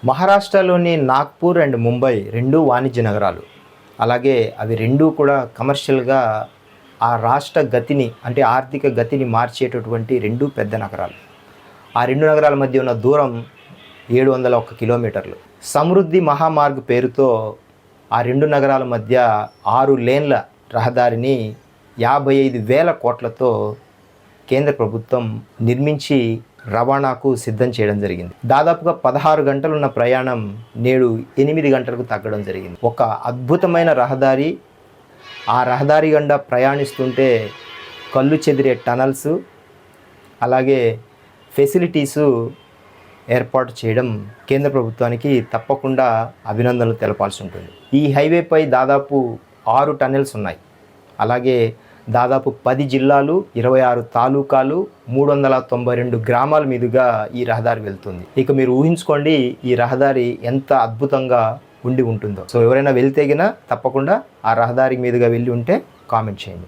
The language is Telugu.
మహారాష్ట్రలోని నాగ్పూర్ అండ్ ముంబై రెండు వాణిజ్య నగరాలు. అలాగే అవి రెండూ కూడా కమర్షియల్గా ఆ రాష్ట్ర గతిని అంటే ఆర్థిక గతిని మార్చేటటువంటి రెండు పెద్ద నగరాలు. ఆ రెండు నగరాల మధ్య ఉన్న దూరం 701 కిలోమీటర్లు. సమృద్ధి మహామార్గ్ పేరుతో ఆ రెండు నగరాల మధ్య 6 లేన్ల రహదారిని 55,000 కోట్లతో కేంద్ర ప్రభుత్వం నిర్మించి రవాణాకు సిద్ధం చేయడం జరిగింది. దాదాపుగా 16 గంటలున్న ప్రయాణం నేడు 8 గంటలకు తగ్గడం జరిగింది. ఒక అద్భుతమైన రహదారి. ఆ రహదారి గుండా ప్రయాణిస్తుంటే కళ్ళు చెదిరే టనల్స్, అలాగే ఫెసిలిటీసు ఏర్పాటు చేయడం కేంద్ర ప్రభుత్వానికి తప్పకుండా అభినందనలు తెలపాల్సి ఉంటుంది. ఈ హైవేపై దాదాపు 6 టన్నెల్స్ ఉన్నాయి. అలాగే దాదాపు 10 జిల్లాలు, 26 తాలూకాలు, 392 గ్రామాల మీదుగా ఈ రహదారి వెళ్తుంది. ఇక మీరు ఊహించుకోండి ఈ రహదారి ఎంత అద్భుతంగా ఉండి ఉంటుందో. సో ఎవరైనా వెళ్తే గిన తప్పకుండా ఆ రహదారి మీదుగా వెళ్ళి ఉంటే కామెంట్ చేయండి.